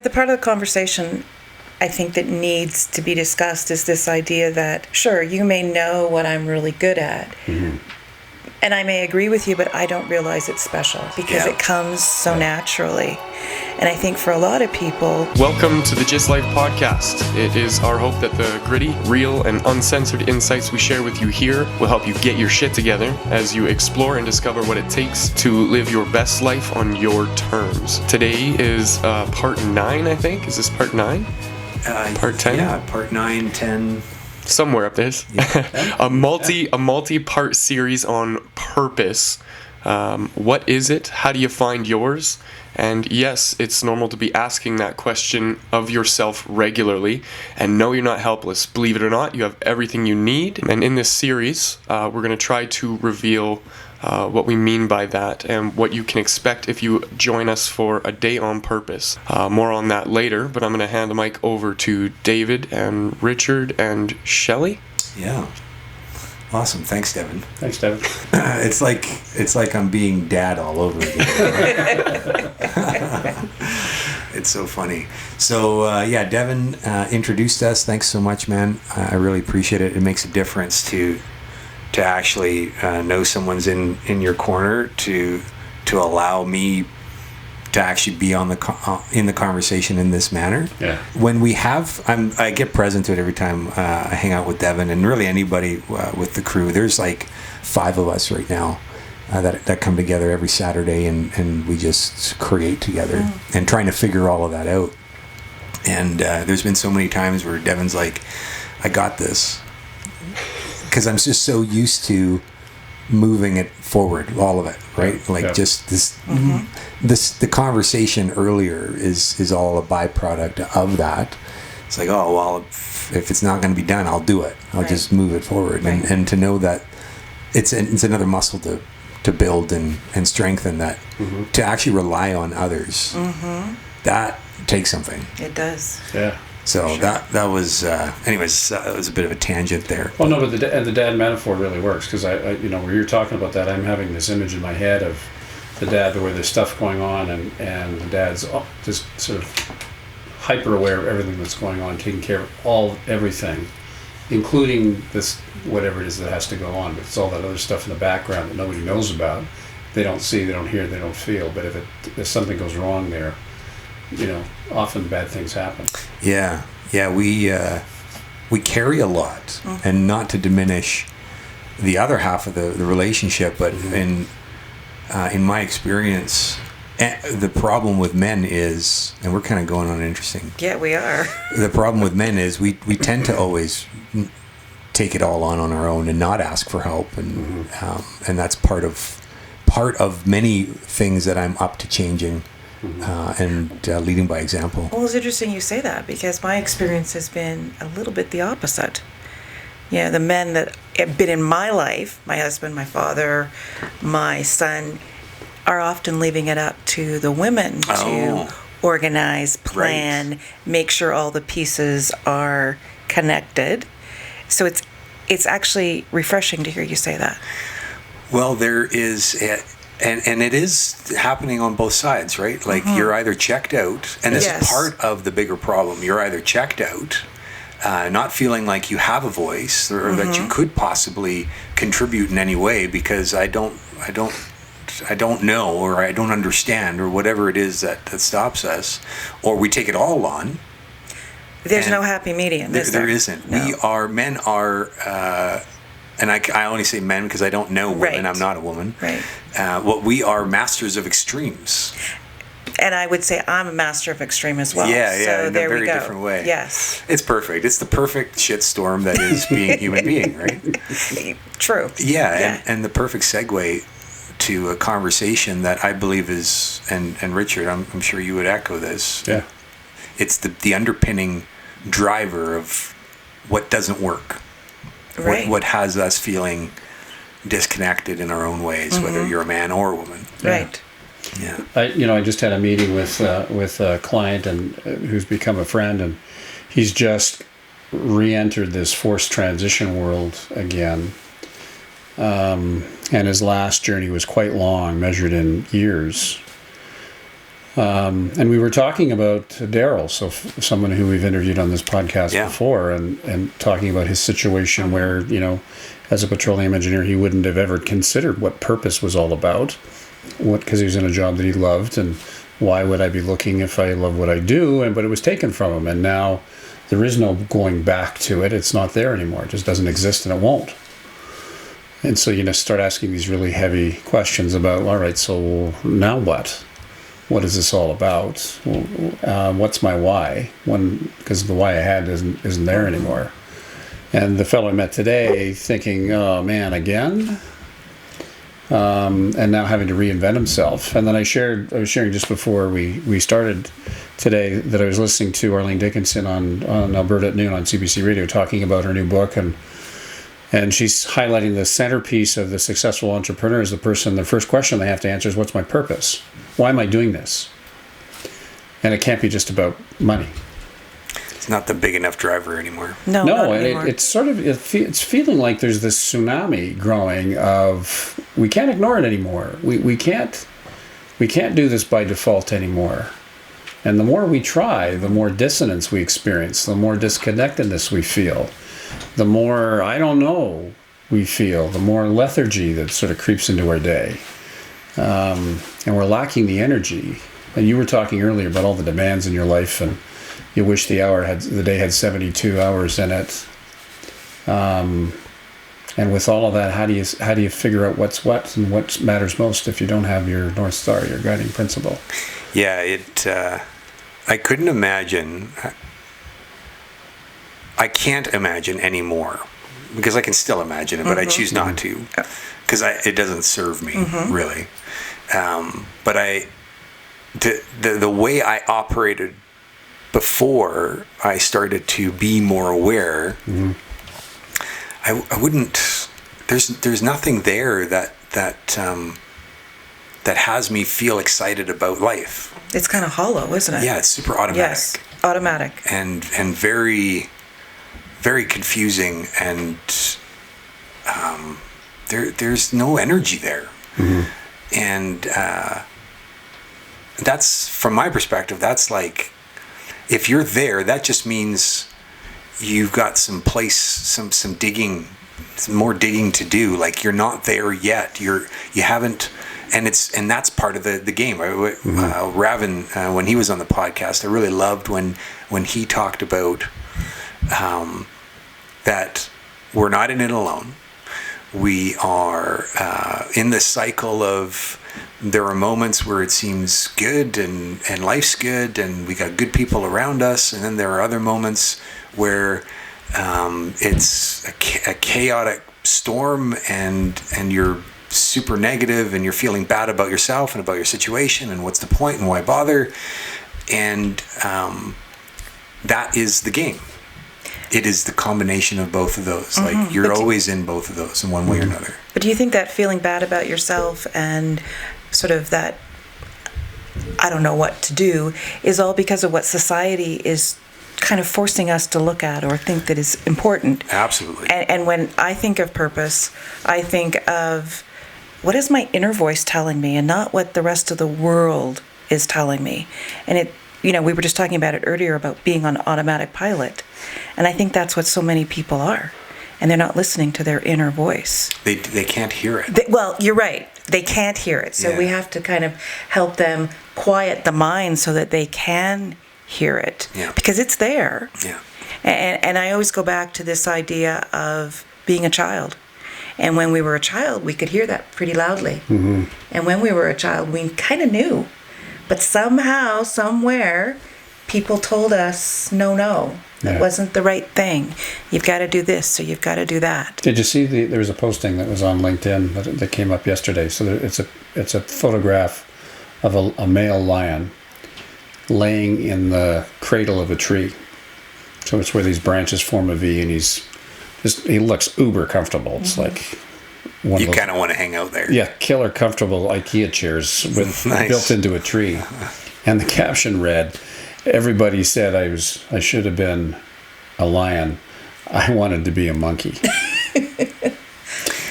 The part of the conversation I think that needs to be discussed is this idea that, sure, you may know what I'm really good at, and I may agree with you, but I don't realize it's special because it comes so naturally. And I think for a lot of people... Welcome to the Just Life podcast. It is our hope that the gritty, real, and uncensored insights we share with you here will help you get your shit together as you explore and discover what it takes to live your best life on your terms. Today is part 9, I think. Is this part 9? Part 10? Yeah, part 9, 10... Somewhere up there. Yeah. a multi-part series on purpose. What is it? How do you find yours? And yes, it's normal to be asking that question of yourself regularly. And no, you're not helpless. Believe it or not, you have everything you need. And in this series, we're going to try to reveal what we mean by that and what you can expect if you join us for a day on purpose. More on that later, but I'm going to hand the mic over to David and Richard and Shelley. Yeah. Awesome. Thanks, Devin. Thanks, Devin. It's like I'm being dad all over again. It's so funny. So, Devin introduced us. Thanks so much, man. I really appreciate it. It makes a difference to actually know someone's in your corner to allow me to actually be on in the conversation in this manner. Yeah. When we have, I get present to it every time I hang out with Devin and really anybody with the crew. There's like 5 of us right now that come together every Saturday and we just create together and trying to figure all of that out. And there's been so many times where Devin's like, I got this. Because I'm just so used to moving it forward, all of it, right? Like just this, the conversation earlier is all a byproduct of that. It's like, oh, well, if it's not going to be done, I'll do it. I'll just move it forward. Right. And to know that it's another muscle to build and strengthen that, to actually rely on others, that takes something. It does. Yeah. So that was, anyways, it was a bit of a tangent there. Well, no, but the dad metaphor really works because I when you're talking about that, I'm having this image in my head of the dad where there's stuff going on and the dad's just sort of hyper aware of everything that's going on, taking care of everything, including this whatever it is that has to go on. But it's all that other stuff in the background that nobody knows about. They don't see, they don't hear, they don't feel. But if something goes wrong there, often bad things happen. Yeah, we carry a lot, and not to diminish the other half of the relationship, but in my experience, the problem with men is, and we're kind of going on interesting. Yeah, we are. The problem with men is we tend to always take it all on our own and not ask for help, and that's part of many things that I'm up to changing. And leading by example. Well, it's interesting you say that because my experience has been a little bit the opposite. The men that have been in my life, my husband, my father, my son, are often leaving it up to the women to organize, plan, make sure all the pieces are connected. So it's actually refreshing to hear you say that. Well, there is... And it is happening on both sides, right? Like you're either checked out, and this is part of the bigger problem. You're either checked out, not feeling like you have a voice or that you could possibly contribute in any way because I don't know or I don't understand or whatever it is that stops us, or we take it all on. There's no happy medium. There isn't. No. Men are. And I only say men because I don't know women. I'm not a woman. Right. We are masters of extremes. And I would say I'm a master of extreme as well. Yeah, so in there a very we go. different way. Yes. It's perfect. It's the perfect shitstorm that is being a human being, right? True. Yeah. And the perfect segue to a conversation that I believe is, and Richard, I'm sure you would echo this. Yeah. It's the underpinning driver of what doesn't work. Right. What has us feeling disconnected in our own ways, whether you're a man or a woman. Right. Yeah. I just had a meeting with a client and who's become a friend, and he's just re-entered this forced transition world again. And his last journey was quite long, measured in years. And we were talking about Daryl, so someone who we've interviewed on this podcast before, and talking about his situation where, as a petroleum engineer, he wouldn't have ever considered what purpose was all about, because he was in a job that he loved, and why would I be looking if I love what I do? But it was taken from him, and now there is no going back to it. It's not there anymore. It just doesn't exist, and it won't. And so you start asking these really heavy questions about, all right, so now what? What is this all about? What's my why? Because the why I had isn't there anymore. And the fellow I met today, thinking, oh man, again? And now having to reinvent himself. And then I was sharing just before we started today that I was listening to Arlene Dickinson on Alberta at Noon on CBC Radio talking about her new book, and she's highlighting the centerpiece of the successful entrepreneur is the first question they have to answer is, what's my purpose? Why am I doing this? And it can't be just about money. It's not the big enough driver anymore. No, and it's sort of it's feeling like there's this tsunami growing of we can't ignore it anymore. We can't do this by default anymore. And the more we try, the more dissonance we experience, the more disconnectedness we feel, the more I don't know we feel, the more lethargy that sort of creeps into our day. And we're lacking the energy. And you were talking earlier about all the demands in your life, and you wish the day had 72 hours in it. And with all of that, how do you figure out what's what and what matters most if you don't have your North Star, your guiding principle? Yeah, I couldn't imagine. I can't imagine anymore, because I can still imagine it, but I choose not to, because it doesn't serve me really. But the way I operated before I started to be more aware, I wouldn't. There's nothing there that has me feel excited about life. It's kind of hollow, isn't it? Yeah, it's super automatic. Yes, automatic. And very, very confusing, and there's no energy there. And that's, from my perspective, that's like, if you're there, that just means you've got some digging, some more digging to do. Like, you're not there yet. You haven't, and that's part of the game. Ravin, when he was on the podcast, I really loved when he talked about that we're not in it alone. We are in the cycle of, there are moments where it seems good and life's good and we got good people around us, and then there are other moments where it's a chaotic storm and you're super negative and you're feeling bad about yourself and about your situation and what's the point and why bother, and that is the game. It is the combination of both of those. Like, you're always in both of those in one way or another. But do you think that feeling bad about yourself and sort of that I don't know what to do is all because of what society is kind of forcing us to look at or think that is important? Absolutely. And when I think of purpose, I think of what is my inner voice telling me and not what the rest of the world is telling me. And we were just talking about it earlier about being on automatic pilot. And I think that's what so many people are. And they're not listening to their inner voice. They can't hear it. Well, you're right. They can't hear it. So we have to kind of help them quiet the mind so that they can hear it. Yeah. Because it's there. Yeah. And I always go back to this idea of being a child. And when we were a child, we could hear that pretty loudly. And when we were a child, we kind of knew. But somehow, somewhere, people told us, no, that wasn't the right thing. You've got to do this, or you've got to do that. Did you see there was a posting that was on LinkedIn that came up yesterday? So it's a photograph of a male lion laying in the cradle of a tree. So it's where these branches form a V, and he looks uber comfortable. It's like one you kind of want to hang out there. Yeah, killer comfortable IKEA chairs built into a tree. And the caption read, "Everybody said I should have been a lion. I wanted to be a monkey."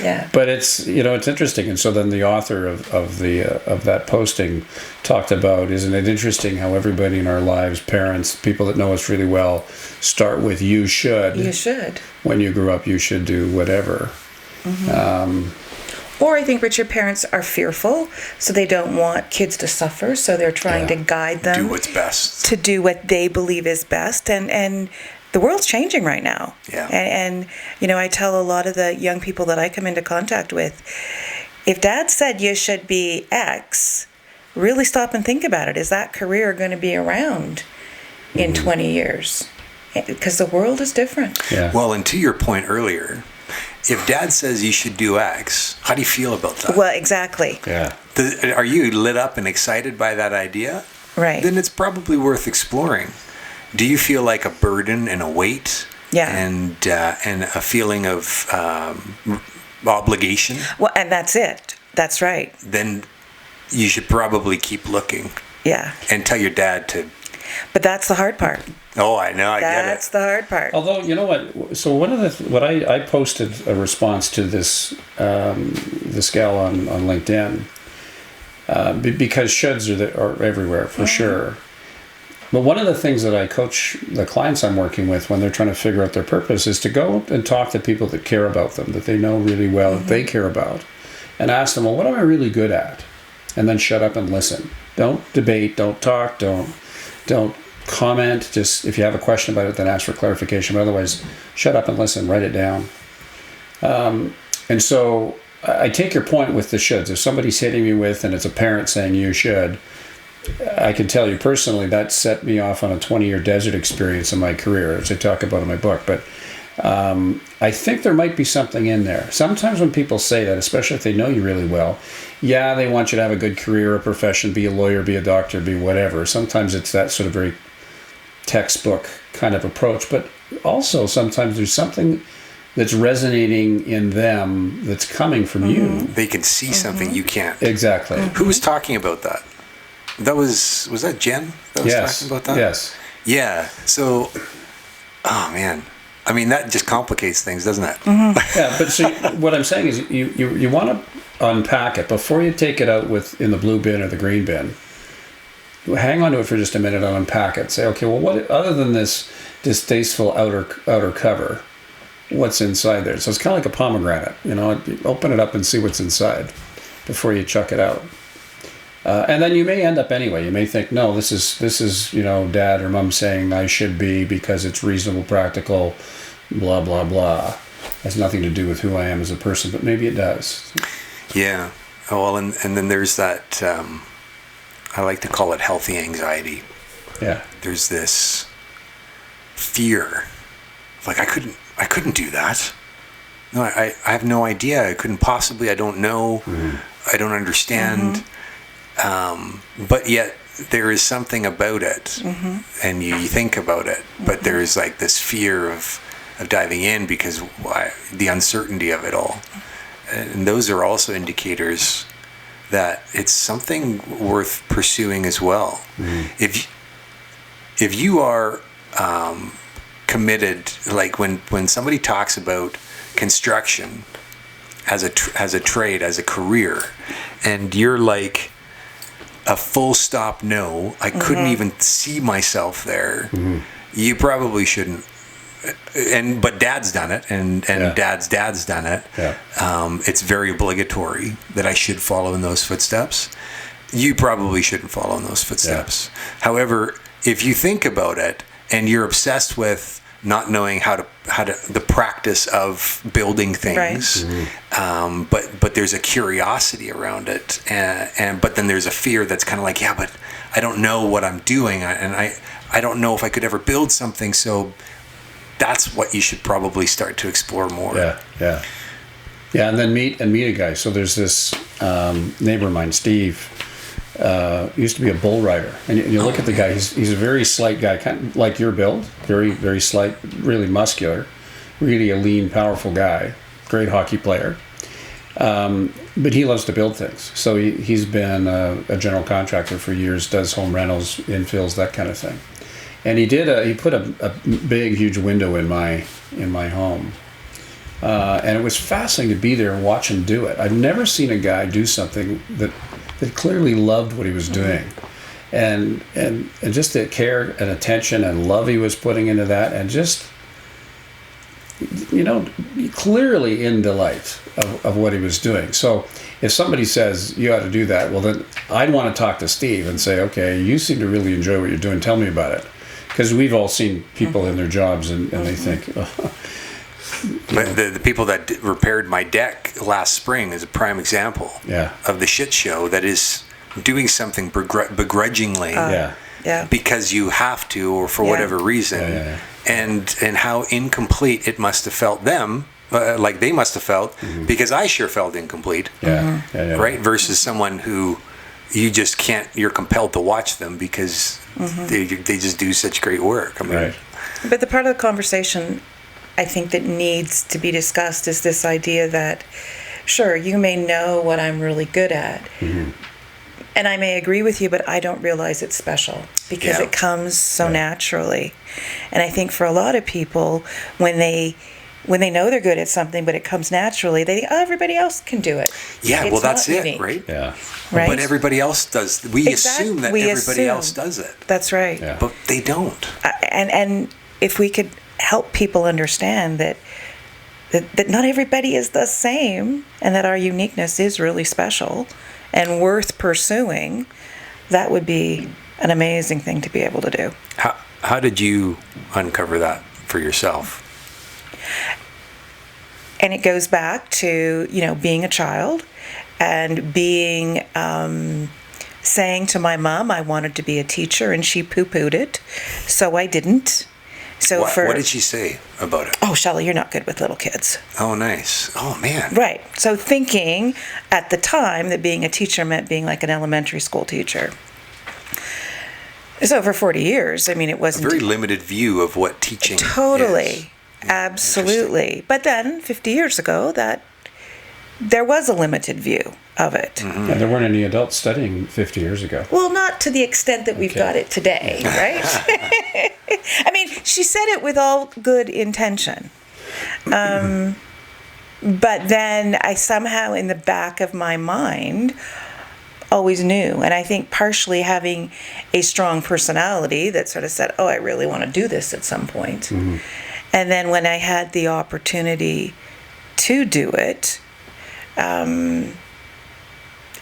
Yeah. But it's it's interesting, and so then the author of that posting talked about, isn't it interesting how everybody in our lives, parents, people that know us really well, start with you should. You should. When you grew up, you should do whatever. Or I think richer parents are fearful, so they don't want kids to suffer, so they're trying to guide them. Do what's best. To do what they believe is best. And the world's changing right now. Yeah. And I tell a lot of the young people that I come into contact with, if dad said you should be X, really stop and think about it. Is that career going to be around in 20 years? Because the world is different. Yeah. Well, and to your point earlier, if dad says you should do X, how do you feel about that? Well, exactly. Yeah. Are you lit up and excited by that idea? Right. Then it's probably worth exploring. Do you feel like a burden and a weight? Yeah. And a feeling of obligation? Well, and that's it. That's right. Then you should probably keep looking. Yeah. And tell your dad to. But that's the hard part. Oh, I know. I get it. That's the hard part. Although, you know what? So one of what I posted a response to this gal on LinkedIn because shoulds are everywhere for sure. But one of the things that I coach the clients I'm working with when they're trying to figure out their purpose is to go and talk to people that care about them, that they know really well, that they care about, and ask them, well, what am I really good at? And then shut up and listen. Don't debate. Don't talk. Don't comment. Just if you have a question about it, then ask for clarification. But otherwise, shut up and listen. Write it down. And so I take your point with the shoulds. If somebody's hitting me with, and it's a parent saying you should, I can tell you personally that set me off on a 20-year desert experience in my career, as I talk about in my book. But I think there might be something in there. Sometimes when people say that, especially if they know you really well, yeah, they want you to have a good career, a profession, be a lawyer, be a doctor, be whatever. Sometimes it's that sort of very textbook kind of approach. But also sometimes there's something that's resonating in them that's coming from you. They can see something you can't. Exactly. Who was talking about that? Was that Jen that was talking about that? Yes. Yeah. So, oh man. I mean, that just complicates things, doesn't it? Yeah, but so what I'm saying is you want to unpack it before you take it out in the blue bin or the green bin. Hang on to it for just a minute and unpack it. Say, okay, well, what other than this distasteful outer cover, what's inside there? So it's kind of like a pomegranate, open it up and see what's inside before you chuck it out. And then you may end up anyway. You may think, no, this is dad or mom saying I should be because it's reasonable, practical, blah blah blah. Has nothing to do with who I am as a person, but maybe it does. Yeah. Oh, well, and then there's that. I like to call it healthy anxiety. Yeah. There's this fear, like I couldn't do that. No, I have no idea. I couldn't possibly. I don't know. I don't understand. But yet there is something about it, and you think about it, but there's like this fear of diving in because the uncertainty of it all. And those are also indicators that it's something worth pursuing as well. If you are committed, like when somebody talks about construction as a trade, as a career, and you're like, a full stop no, I couldn't even see myself there. You probably shouldn't. But dad's done it, and dad's done it. Yeah. It's very obligatory that I should follow in those footsteps. You probably shouldn't follow in those footsteps. Yeah. However, if you think about it and you're obsessed with not knowing how to the practice of building things, right. But there's a curiosity around it, and but then there's a fear that's kind of like, yeah, but I don't know what I'm doing, and I don't know if I could ever build something. So that's what you should probably start to explore more. Yeah, and then meet a guy. So there's this neighbor of mine, Steve. Used to be a bull rider, and you look at the guy. He's a very slight guy, kind of like your build, very very slight, really muscular, really a lean, powerful guy. Great hockey player, but he loves to build things. So he's been a general contractor for years, does home rentals, infills, that kind of thing. And he put a big huge window in my home, And it was fascinating to be there and watch him do it. I've never seen a guy do something that clearly loved what he was doing. And just the care and attention and love he was putting into that, and just, clearly in delight of what he was doing. So if somebody says you ought to do that, well, then I'd want to talk to Steve and say, okay, you seem to really enjoy what you're doing. Tell me about it. Because we've all seen people in their jobs and they think, The people that repaired my deck last spring is a prime example of the shit show that is doing something begrudgingly because you have to, or for whatever reason, and how incomplete it must have felt them, like they must have felt, because I sure felt incomplete, right? Versus someone who you just can't, you're compelled to watch them because they just do such great work. I mean, But the part of the conversation I think that needs to be discussed is this idea that, sure, you may know what I'm really good at, and I may agree with you, but I don't realize it's special because it comes so naturally. And I think for a lot of people, when they know they're good at something, but it comes naturally, they think, oh, everybody else can do it. Yeah, it's well, that's it, unique. right? Yeah. Right? But everybody else does. We assume that everybody else does it. That's right. Yeah. But they don't. And if we could help people understand that not everybody is the same, and that our uniqueness is really special and worth pursuing, that would be an amazing thing to be able to do. How did you uncover that for yourself? And it goes back to, being a child and being, saying to my mom I wanted to be a teacher, and she poo-pooed it, so I didn't. So what did she say about it? Oh, Shelley, you're not good with little kids. Oh, nice. Oh, man. Right. So thinking at the time that being a teacher meant being like an elementary school teacher. So for 40 years, it wasn't... A very limited view of what teaching Totally. is. Absolutely. But then 50 years ago, there was a limited view of it. And there weren't any adults studying 50 years ago. Well, not to the extent that we've got it today, right? She said it with all good intention. But then I somehow, in the back of my mind, always knew. And I think partially having a strong personality that sort of said, oh, I really want to do this at some point. And then when I had the opportunity to do it,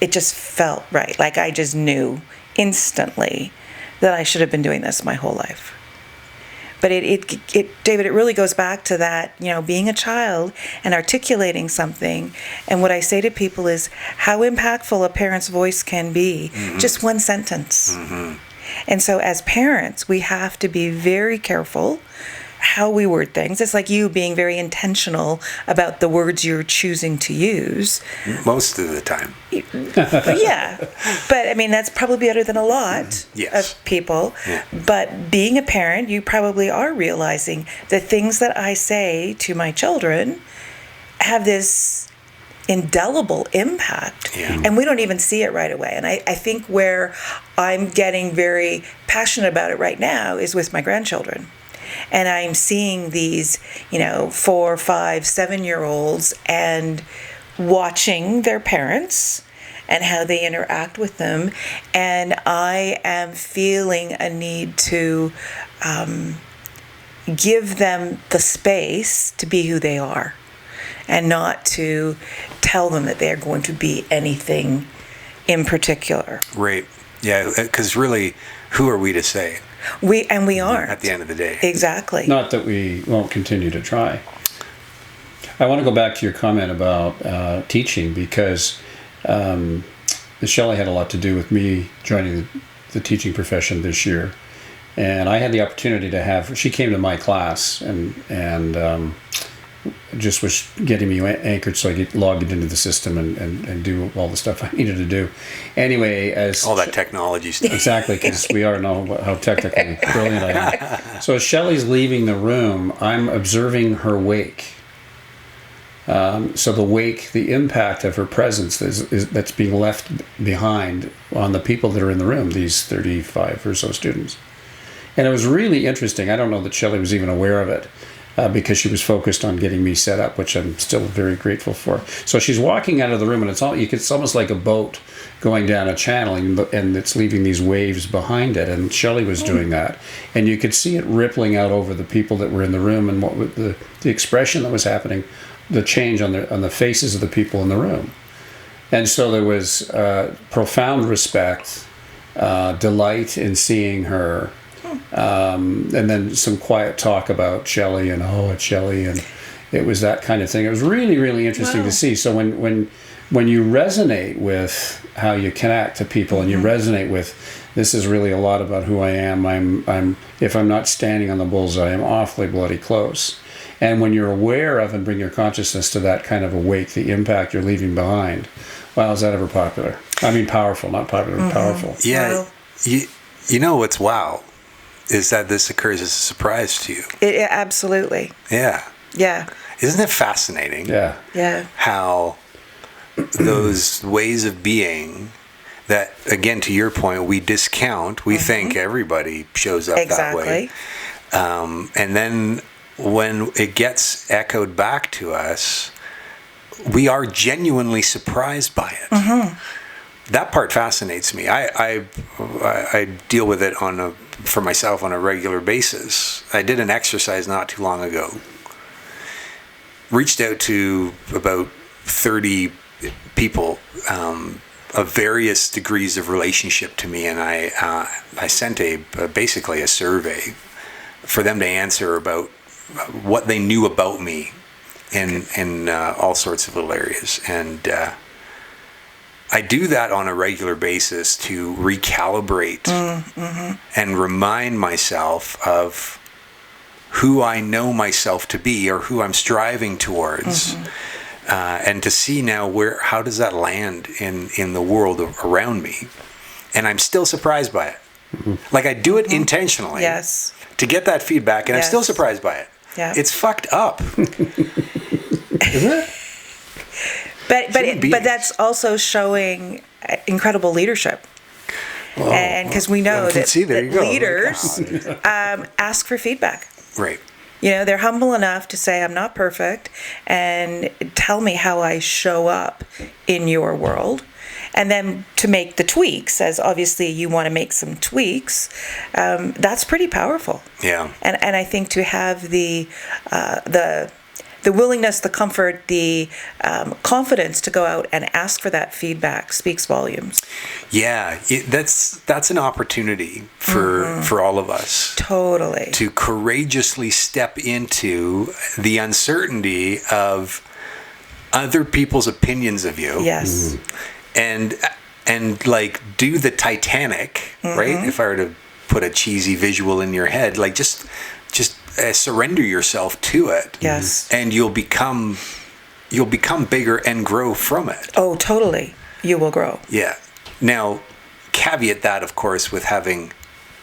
it just felt right. Like I just knew instantly that I should have been doing this my whole life. But David, it really goes back to that, being a child and articulating something. And what I say to people is how impactful a parent's voice can be. Just one sentence. And so as parents, we have to be very careful how we word things. It's like you being very intentional about the words you're choosing to use. Most of the time. Yeah. But that's probably better than a lot of people. Yeah. But being a parent, you probably are realizing the things that I say to my children have this indelible impact. And we don't even see it right away. And I think where I'm getting very passionate about it right now is with my grandchildren. And I'm seeing these, 4, 5, 7-year-olds and watching their parents and how they interact with them. And I am feeling a need to give them the space to be who they are and not to tell them that they're going to be anything in particular. Right. Yeah, because really, who are we to say? We aren't. At the end of the day. Exactly. Not that we won't continue to try. I want to go back to your comment about teaching, because Shelley had a lot to do with me joining the teaching profession this year. And I had the opportunity to she came to my class and just was getting me anchored so I get logged into the system and do all the stuff I needed to do. Anyway, as all that technology stuff. Exactly, because we already know how technically brilliant I am. So as Shelley's leaving the room, I'm observing her wake. So the wake, the impact of her presence that's being left behind on the people that are in the room, these 35 or so students. And it was really interesting. I don't know that Shelley was even aware of it. because she was focused on getting me set up, which I'm still very grateful for. So she's walking out of the room, and it's almost like a boat going down a channel, and it's leaving these waves behind it. And Shelley was doing that, and you could see it rippling out over the people that were in the room, and what the expression that was happening, the change on the faces of the people in the room. And so there was profound respect, delight in seeing her. And then some quiet talk about Shelley and it's Shelley, and it was that kind of thing. It was really, really interesting to see. So when you resonate with how you connect to people, and you resonate with, this is really a lot about who I am. I'm if I'm not standing on the bullseye, I'm awfully bloody close. And when you're aware of and bring your consciousness to that kind of awake, the impact you're leaving behind. Wow, is that ever popular? I mean, powerful, not popular, but powerful. Yeah, you know what's wow is that this occurs as a surprise to you. It absolutely. Yeah. Yeah. Isn't it fascinating? Yeah. Yeah. How those ways of being that, again, to your point, we discount. We think everybody shows up that way. And then when it gets echoed back to us, we are genuinely surprised by it. That part fascinates me. I deal with it for myself on a regular basis. I did an exercise not too long ago. Reached out to about 30 people of various degrees of relationship to me, and I sent basically a survey for them to answer about what they knew about me in all sorts of little areas. And I do that on a regular basis to recalibrate and remind myself of who I know myself to be, or who I'm striving towards, and to see now how does that land in the world around me. And I'm still surprised by it. Like, I do it intentionally to get that feedback, and I'm still surprised by it. Yeah. It's fucked up. Isn't it? But that's also showing incredible leadership. Well, and because we know that leaders ask for feedback. Right. You know, they're humble enough to say, I'm not perfect, and tell me how I show up in your world. And then to make the tweaks, as obviously you want to make some tweaks, that's pretty powerful. Yeah. And I think to have the willingness, the comfort, the confidence to go out and ask for that feedback speaks volumes. Yeah, that's an opportunity for all of us. Totally. To courageously step into the uncertainty of other people's opinions of you. Yes. And like do the Titanic, right? If I were to put a cheesy visual in your head, like just surrender yourself to it. Yes. And you'll become bigger and grow from it. Oh, totally. You will grow. Yeah. Now, caveat that, of course, with having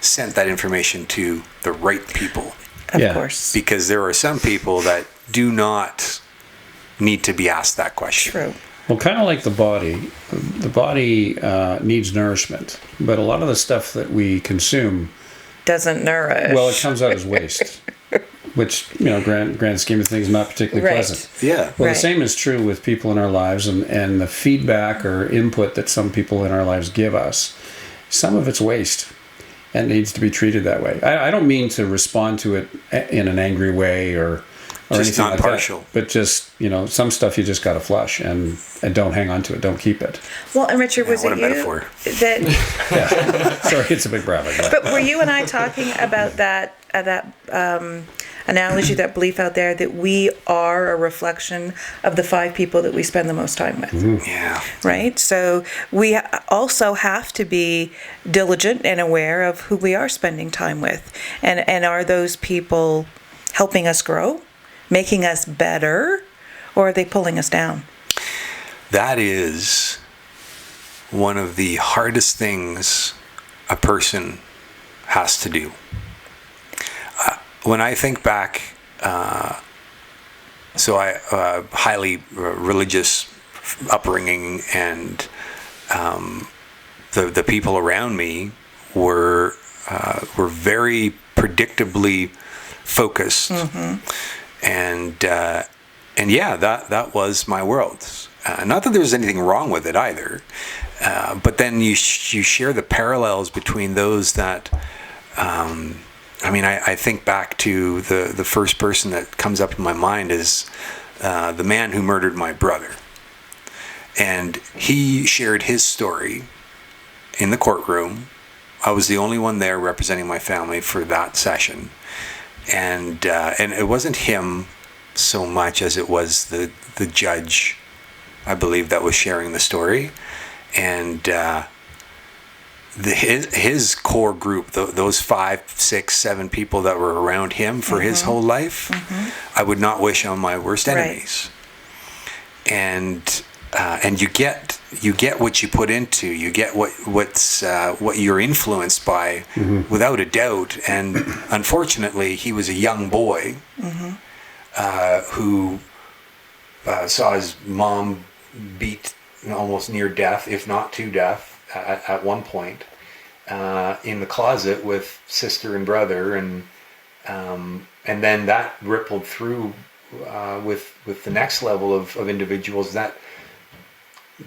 sent that information to the right people. Of course. Because there are some people that do not need to be asked that question. True. Well, kind of like the body needs nourishment, but a lot of the stuff that we consume doesn't nourish. Well, it comes out as waste, which, grand scheme of things, not particularly pleasant. Yeah. Well, the same is true with people in our lives, and the feedback or input that some people in our lives give us. Some of it's waste and needs to be treated that way. I don't mean to respond to it in an angry way or just anything not like partial. That, but just, some stuff you just got to flush and don't hang on to it. Don't keep it. Well, and Richard, was what it a you metaphor. Yeah. Sorry, it's a big graphic. But were you and I talking about that analogy, that belief out there that we are a reflection of the 5 people that we spend the most time with? Yeah. Right? So we also have to be diligent and aware of who we are spending time with. And are those people helping us grow, making us better, or are they pulling us down? That is one of the hardest things a person has to do. When I think back, so I highly religious upbringing, and the people around me were very predictably focused. And yeah, that was my world. Not that there was anything wrong with it either, but then you share the parallels between those that. I think back to the first person that comes up in my mind is the man who murdered my brother. And he shared his story in the courtroom. I was the only one there representing my family for that session. And it wasn't him so much as it was the judge, I believe, that was sharing the story. And his core group, those 5, 6, 7 people that were around him for his whole life, I would not wish on my worst enemies. Right. And you get what you put into. You get what you're influenced by, without a doubt. And unfortunately, he was a young boy who saw his mom beat almost near death, if not to death, at one point, in the closet with sister and brother, and then that rippled through with the next level of individuals, that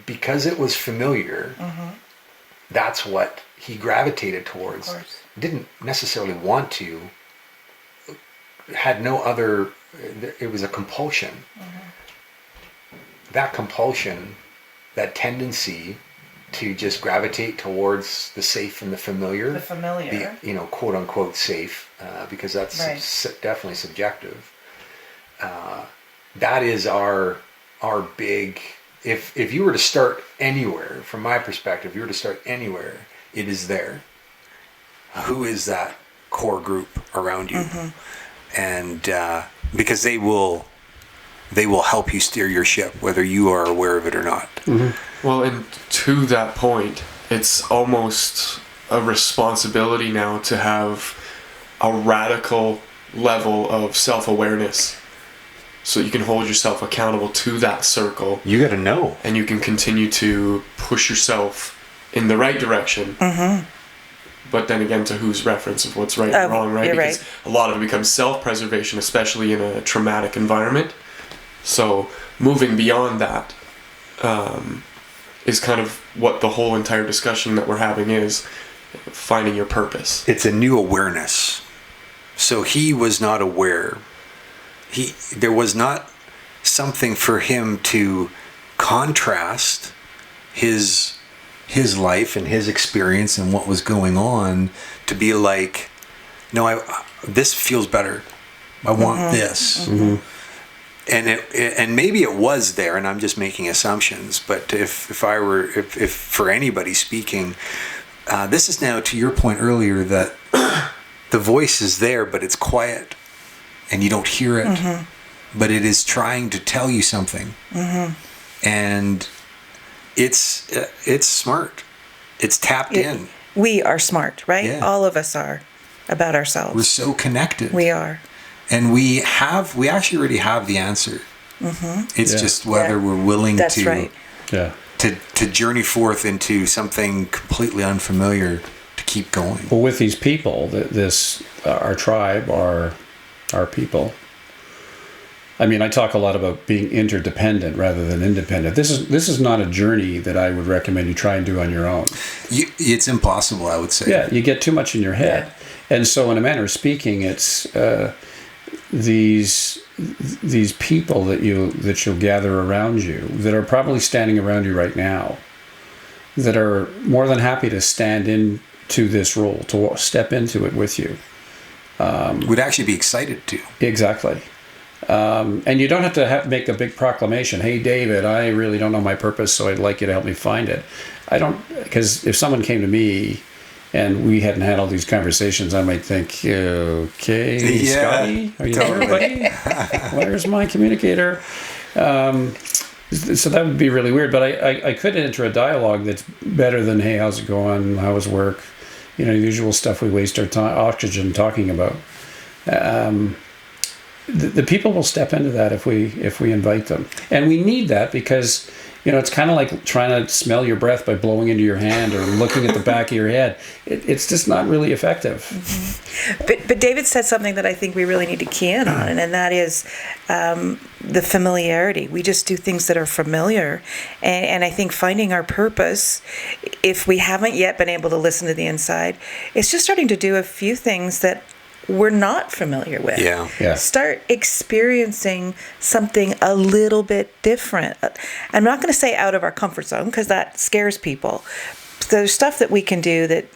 because it was familiar, that's what he gravitated towards. Didn't necessarily want to, had no other, it was a compulsion. That compulsion, that tendency to just gravitate towards the safe and the familiar. The quote unquote safe, because that's definitely subjective. That is our big. If you were to start anywhere, from my perspective, if you were to start anywhere, it is there. Who is that core group around you? And because they will help you steer your ship, whether you are aware of it or not. Well, and to that point, it's almost a responsibility now to have a radical level of self-awareness, so you can hold yourself accountable to that circle. You got to know. And you can continue to push yourself in the right direction. But then again, to whose reference of what's right and wrong, right? Because a lot of it becomes self-preservation, especially in a traumatic environment. So moving beyond that is kind of what the whole entire discussion that we're having is, finding your purpose. It's a new awareness. So he was not aware. There was not something for him to contrast his life and his experience and what was going on, to be like, no, this feels better. I want this. And maybe it was there, and I'm just making assumptions. But if for anybody speaking, this is now to your point earlier that the voice is there, but it's quiet, and you don't hear it. But it is trying to tell you something, and it's smart. It's tapped in. We are smart, right? Yeah. All of us are, about ourselves. We're so connected. We are. And we actually already have the answer. It's just whether we're willing to journey forth into something completely unfamiliar, to keep going. Well, with these people, our tribe, our people. I mean, I talk a lot about being interdependent rather than independent. This is not a journey that I would recommend you try and do on your own. It's impossible, I would say. Yeah, you get too much in your head. And so in a manner of speaking, it's these people that you'll gather around you, that are probably standing around you right now, that are more than happy to stand into this role, to step into it with you. Would actually be excited to. Exactly. And you don't have to make a big proclamation. Hey, David, I really don't know my purpose, so I'd like you to help me find it. Because if someone came to me and we hadn't had all these conversations, I might think, okay, Scotty, are you there, buddy? Where's my communicator? So that would be really weird. But I could enter a dialogue that's better than, hey, how's it going? How was work? The usual stuff we waste our oxygen talking about. The people will step into that if we invite them, and we need that, because it's kind of like trying to smell your breath by blowing into your hand or looking at the back of your head. It's just not really effective. But David said something that I think we really need to key in on, and that is the familiarity. We just do things that are familiar. And I think finding our purpose, if we haven't yet been able to listen to the inside, it's just starting to do a few things that we're not familiar with. Yeah. Start experiencing something a little bit different. I'm not going to say out of our comfort zone because that scares people. There's stuff that we can do that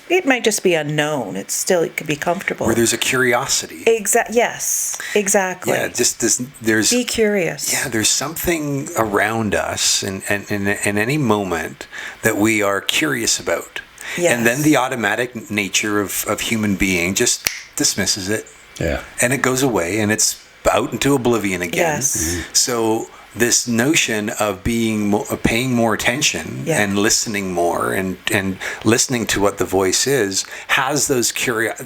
it might just be unknown. It could be comfortable. Where there's a curiosity. Yes, exactly. Yeah, just there's be curious. Yeah, there's something around us in any moment that we are curious about. Yes. And then the automatic nature of human being just dismisses it. Yeah. And it goes away and it's out into oblivion again. Yes. So this notion of paying more attention and listening more and listening to what the voice is has those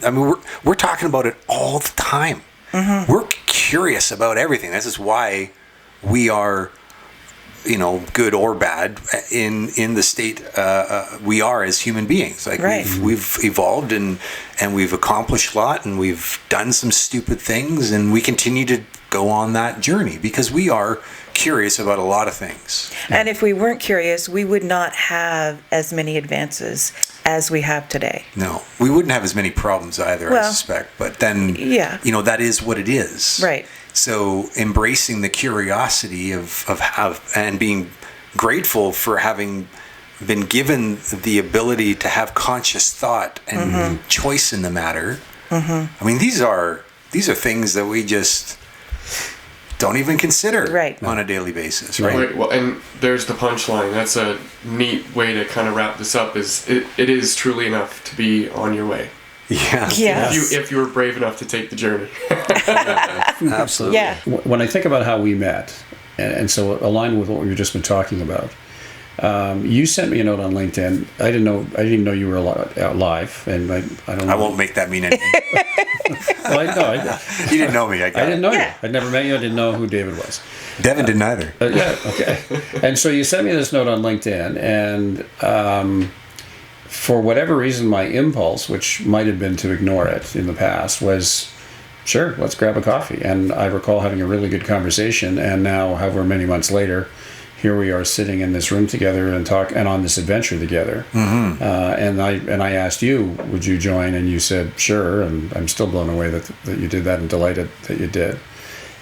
I mean, we're talking about it all the time. Mm-hmm. We're curious about everything. This is why we are, good or bad in the state we are as human beings. Like we've evolved and we've accomplished a lot and we've done some stupid things and we continue to go on that journey because we are curious about a lot of things. And if we weren't curious, we would not have as many advances as we have today. No, we wouldn't have as many problems either, I suspect. But then, that is what it is. Right. So embracing the curiosity of how and being grateful for having been given the ability to have conscious thought and choice in the matter. Mm-hmm. I mean, these are things that we just don't even consider on a daily basis, right? Right. Well, and there's the punchline. That's a neat way to kind of wrap this up. Is it is truly enough to be on your way. Yeah. Yes. If you were brave enough to take the journey. Absolutely. Yeah. When I think about how we met, and so aligned with what we've just been talking about, you sent me a note on LinkedIn. I didn't even know you were live, and I don't know. I won't make that mean anything. Well, You didn't know me. I didn't know Yeah. you. I'd never met you. I didn't know who David was. Devin didn't either. Okay. And so you sent me this note on LinkedIn, and for whatever reason, my impulse, which might have been to ignore it in the past, was, sure, let's grab a coffee. And I recall having a really good conversation, and now, however many months later, here we are sitting in this room together and on this adventure together. Mm-hmm. And I asked you, would you join? And you said, sure. And I'm still blown away that you did that and delighted that you did.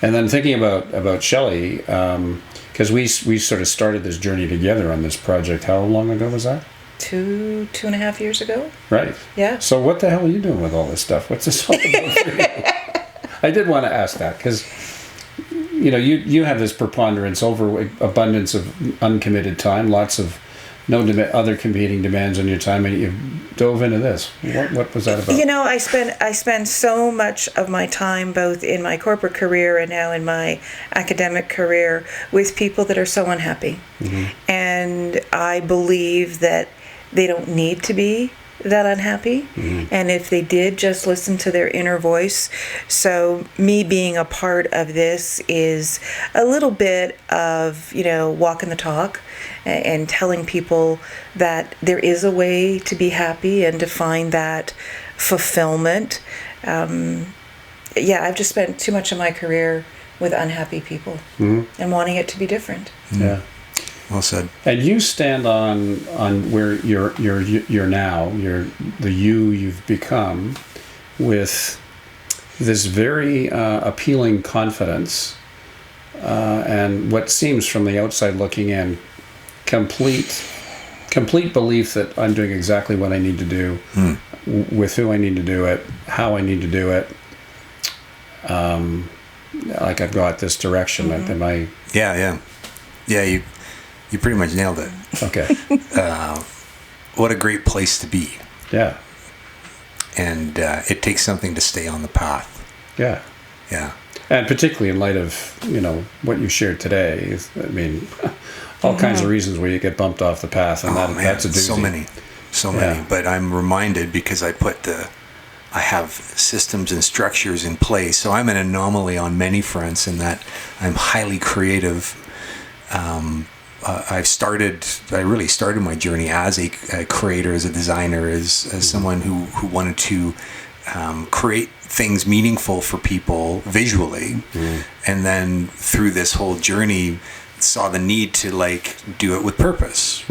And then thinking about Shelley, because we sort of started this journey together on this project. How long ago was that? 2.5 years ago. Right. Yeah. So what the hell are you doing with all this stuff? What's this all about for you? I did want to ask that because, you have this preponderance over abundance of uncommitted time, lots of other competing demands on your time, and you dove into this. What was that about? I spend so much of my time, both in my corporate career and now in my academic career, with people that are so unhappy. Mm-hmm. And I believe that they don't need to be that unhappy. Mm-hmm. And if they did, just listen to their inner voice. So me being a part of this is a little bit of, walking the talk and telling people that there is a way to be happy and to find that fulfillment. I've just spent too much of my career with unhappy people and wanting it to be different. Mm-hmm. Yeah. Well said. And you stand on where you're now, the you've become, with this very appealing confidence and what seems from the outside looking in, complete belief that I'm doing exactly what I need to do, with who I need to do it, how I need to do it. Like I've got this direction. Mm-hmm. Am I? Yeah. You pretty much nailed it. Okay. What a great place to be. Yeah. And it takes something to stay on the path. Yeah. Yeah. And particularly in light of, what you shared today. All kinds of reasons where you get bumped off the path. And that's a doozy. So many. But I'm reminded because I have systems and structures in place. So I'm an anomaly on many fronts in that I'm highly creative. I really started my journey as a creator, as a designer, as someone who wanted to create things meaningful for people visually. And then through this whole journey, saw the need to like do it with purpose.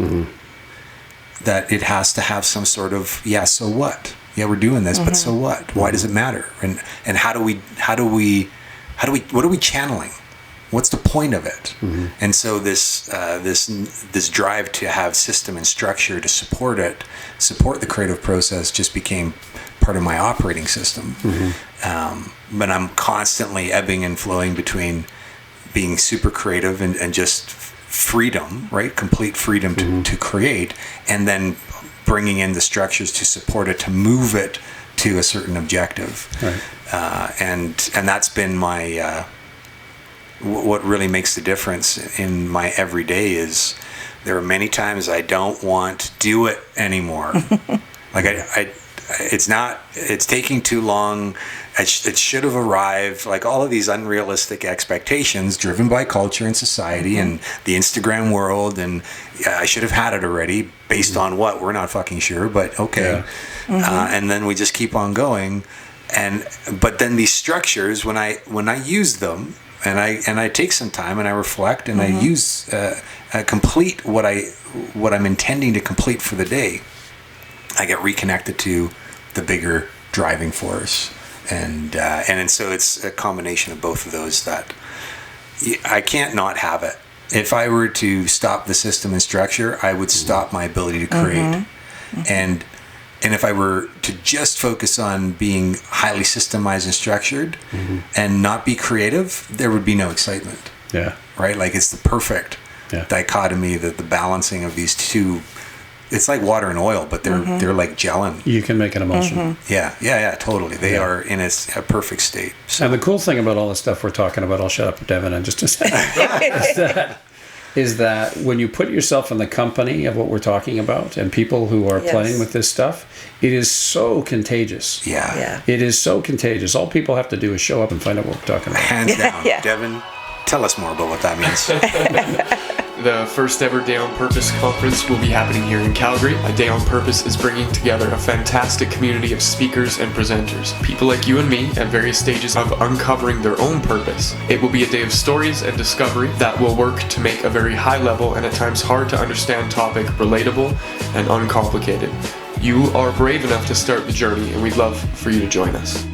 That it has to have some sort of, so what? Yeah, we're doing this, but so what? Why does it matter? And what are we channeling? What's the point of it? And so this drive to have system and structure to support the creative process just became part of my operating system. But I'm constantly ebbing and flowing between being super creative and just freedom, right? Complete freedom to create, and then bringing in the structures to support it, to move it to a certain objective. Right. And that's been my what really makes the difference in my everyday is there are many times I don't want to do it anymore. Like it's taking too long. It should have arrived. Like all of these unrealistic expectations driven by culture and society and the Instagram world. And I should have had it already based on what? We're not fucking sure, but okay. And then we just keep on going. But then these structures, when I use them, and I take some time and I reflect and I use complete what I'm intending to complete for the day, I get reconnected to the bigger driving force, and so it's a combination of both of those that I can't not have it. If I were to stop the system and structure, I would stop my ability to create, and if I were to just focus on being highly systemized and structured and not be creative, there would be no excitement. Yeah. Right? Like it's the perfect dichotomy, the balancing of these two. It's like water and oil, but they're like gelling. You can make an emulsion. Yeah, totally. They are in a perfect state. So. And the cool thing about all the stuff we're talking about, I'll shut up, Devin, in just a second, is that when you put yourself in the company of what we're talking about and people who are playing with this stuff, it is so contagious. Yeah. It is so contagious. All people have to do is show up and find out what we're talking about. Hands down. Devin, tell us more about what that means. The first ever Day on Purpose conference will be happening here in Calgary. A Day on Purpose is bringing together a fantastic community of speakers and presenters, people like you and me at various stages of uncovering their own purpose. It will be a day of stories and discovery that will work to make a very high level and at times hard to understand topic relatable and uncomplicated. You are brave enough to start the journey, and we'd love for you to join us.